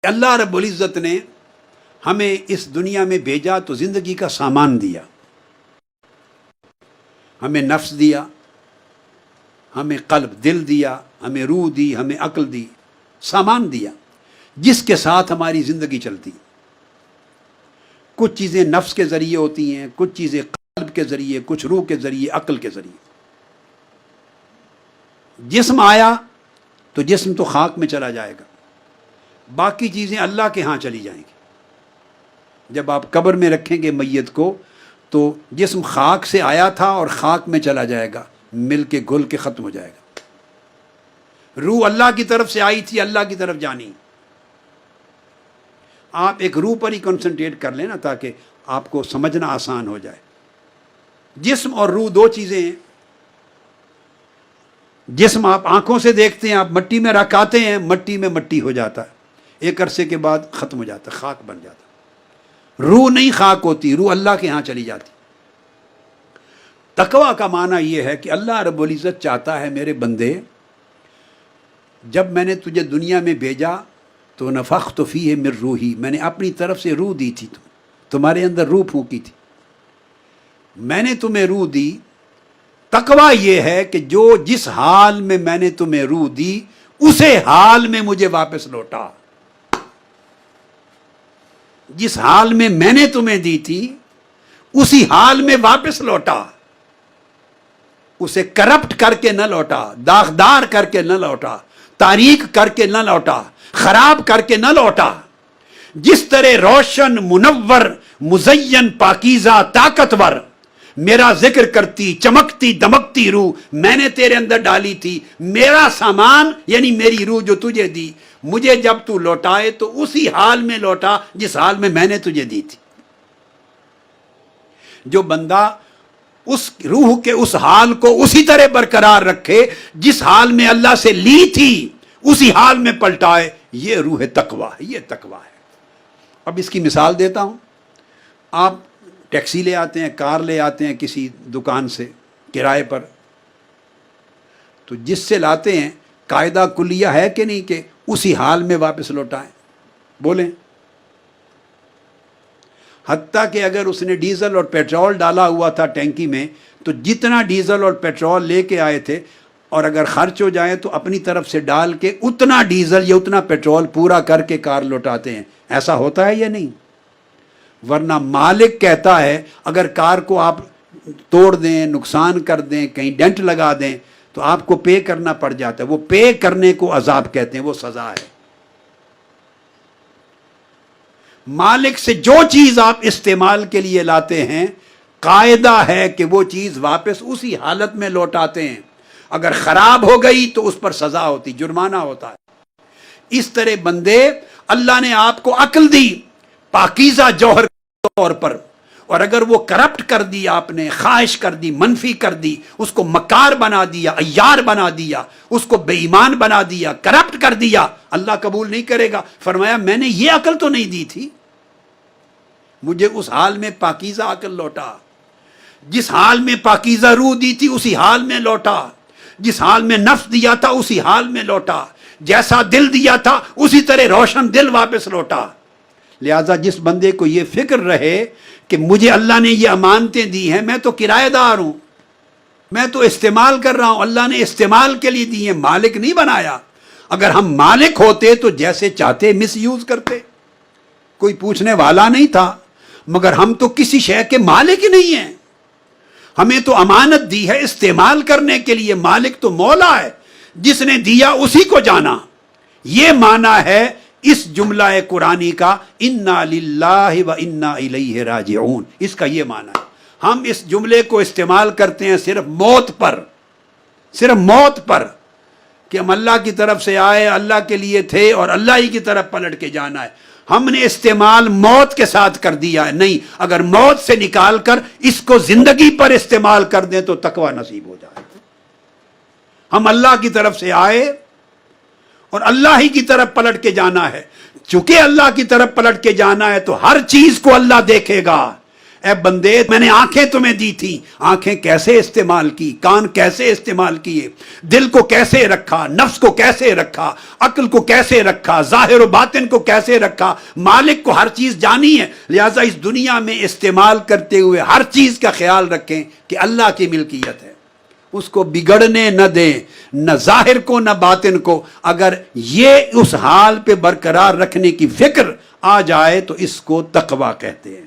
کہ اللہ رب العزت نے ہمیں اس دنیا میں بھیجا تو زندگی کا سامان دیا، ہمیں نفس دیا، ہمیں قلب دل دیا، ہمیں روح دی، ہمیں عقل دی، سامان دیا جس کے ساتھ ہماری زندگی چلتی۔ کچھ چیزیں نفس کے ذریعے ہوتی ہیں، کچھ چیزیں قلب کے ذریعے، کچھ روح کے ذریعے، عقل کے ذریعے۔ جسم آیا تو جسم تو خاک میں چلا جائے گا، باقی چیزیں اللہ کے ہاں چلی جائیں گی۔ جب آپ قبر میں رکھیں گے میت کو تو جسم خاک سے آیا تھا اور خاک میں چلا جائے گا، مل کے گھل کے ختم ہو جائے گا۔ روح اللہ کی طرف سے آئی تھی، اللہ کی طرف جانی۔ آپ ایک روح پر ہی کنسنٹریٹ کر لیں نا تاکہ آپ کو سمجھنا آسان ہو جائے۔ جسم اور روح دو چیزیں ہیں۔ جسم آپ آنکھوں سے دیکھتے ہیں، آپ مٹی میں رکھ آتے ہیں، مٹی میں مٹی ہو جاتا ہے، ایک عرصے کے بعد ختم ہو جاتا ہے، خاک بن جاتا ہے۔ روح نہیں خاک ہوتی، روح اللہ کے ہاں چلی جاتی۔ تقویٰ کا معنی یہ ہے کہ اللہ رب العزت چاہتا ہے میرے بندے، جب میں نے تجھے دنیا میں بھیجا تو نفخت فیہ من روحی، میں نے اپنی طرف سے روح دی تھی، تمہارے اندر روح پھونکی تھی، میں نے تمہیں روح دی۔ تقویٰ یہ ہے کہ جو جس حال میں میں نے تمہیں روح دی اسے حال میں مجھے واپس لوٹا۔ جس حال میں میں نے تمہیں دی تھی اسی حال میں واپس لوٹا، اسے کرپٹ کر کے نہ لوٹا، داغدار کر کے نہ لوٹا، تاریک کر کے نہ لوٹا، خراب کر کے نہ لوٹا۔ جس طرح روشن، منور، مزین، پاکیزہ، طاقتور میرا ذکر کرتی، چمکتی دمکتی روح میں نے تیرے اندر ڈالی تھی، میرا سامان یعنی میری روح جو تجھے دی، مجھے جب تو لوٹائے تو اسی حال میں لوٹا جس حال میں نے تجھے دی تھی۔ جو بندہ اس روح کے اس حال کو اسی طرح برقرار رکھے جس حال میں اللہ سے لی تھی، اسی حال میں پلٹائے، یہ روح تقویٰ ہے، یہ تقویٰ ہے۔ اب اس کی مثال دیتا ہوں۔ آپ ٹیکسی لے آتے ہیں، کار لے آتے ہیں کسی دکان سے کرائے پر، تو جس سے لاتے ہیں قاعدہ کلیہ ہے کہ نہیں کہ اسی حال میں واپس لوٹائیں؟ بولیں۔ حتیٰ کہ اگر اس نے ڈیزل اور پیٹرول ڈالا ہوا تھا ٹینکی میں تو جتنا ڈیزل اور پیٹرول لے کے آئے تھے اور اگر خرچ ہو جائے تو اپنی طرف سے ڈال کے اتنا ڈیزل یا اتنا پیٹرول پورا کر کے کار لوٹاتے ہیں۔ ایسا ہوتا ہے یا نہیں؟ ورنہ مالک کہتا ہے اگر کار کو آپ توڑ دیں، نقصان کر دیں، کہیں ڈینٹ لگا دیں تو آپ کو پے کرنا پڑ جاتا ہے۔ وہ پے کرنے کو عذاب کہتے ہیں، وہ سزا ہے۔ مالک سے جو چیز آپ استعمال کے لیے لاتے ہیں قاعدہ ہے کہ وہ چیز واپس اسی حالت میں لوٹاتے ہیں۔ اگر خراب ہو گئی تو اس پر سزا ہوتی، جرمانہ ہوتا ہے۔ اس طرح بندے، اللہ نے آپ کو عقل دی پاکیزہ جوہر کے طور پر، اور اگر وہ کرپٹ کر دی، آپ نے خواہش کر دی، منفی کر دی، اس کو مکار بنا دیا، عیار بنا دیا، اس کو بے ایمان بنا دیا، کرپٹ کر دیا، اللہ قبول نہیں کرے گا۔ فرمایا میں نے یہ عقل تو نہیں دی تھی، مجھے اس حال میں پاکیزہ عقل لوٹا، جس حال میں پاکیزہ روح دی تھی اسی حال میں لوٹا، جس حال میں نفس دیا تھا اسی حال میں لوٹا، جیسا دل دیا تھا اسی طرح روشن دل واپس لوٹا۔ لہذا جس بندے کو یہ فکر رہے کہ مجھے اللہ نے یہ امانتیں دی ہیں، میں تو کرایہ دار ہوں، میں تو استعمال کر رہا ہوں، اللہ نے استعمال کے لیے دی ہیں، مالک نہیں بنایا۔ اگر ہم مالک ہوتے تو جیسے چاہتے مس یوز کرتے، کوئی پوچھنے والا نہیں تھا، مگر ہم تو کسی شے کے مالک ہی نہیں ہیں۔ ہمیں تو امانت دی ہے استعمال کرنے کے لیے، مالک تو مولا ہے، جس نے دیا اسی کو جانا۔ یہ معنی ہے اس جملہ قرآنی کا انا للہ و انا الیہ راجعون، اس کا یہ معنی ہے۔ ہم اس جملے کو استعمال کرتے ہیں صرف موت پر، صرف موت پر، کہ ہم اللہ کی طرف سے آئے، اللہ کے لیے تھے اور اللہ ہی کی طرف پلٹ کے جانا ہے۔ ہم نے استعمال موت کے ساتھ کر دیا ہے، نہیں، اگر موت سے نکال کر اس کو زندگی پر استعمال کر دیں تو تقویٰ نصیب ہو جائے۔ ہم اللہ کی طرف سے آئے اور اللہ ہی کی طرف پلٹ کے جانا ہے۔ چونکہ اللہ کی طرف پلٹ کے جانا ہے تو ہر چیز کو اللہ دیکھے گا، اے بندے میں نے آنکھیں تمہیں دی تھی، آنکھیں کیسے استعمال کی، کان کیسے استعمال کیے، دل کو کیسے رکھا، نفس کو کیسے رکھا، عقل کو کیسے رکھا، ظاہر و باطن کو کیسے رکھا، مالک کو ہر چیز جانی ہے۔ لہٰذا اس دنیا میں استعمال کرتے ہوئے ہر چیز کا خیال رکھیں کہ اللہ کی ملکیت ہے، اس کو بگڑنے نہ دیں، نہ ظاہر کو نہ باطن کو۔ اگر یہ اس حال پہ برقرار رکھنے کی فکر آ جائے تو اس کو تقویٰ کہتے ہیں۔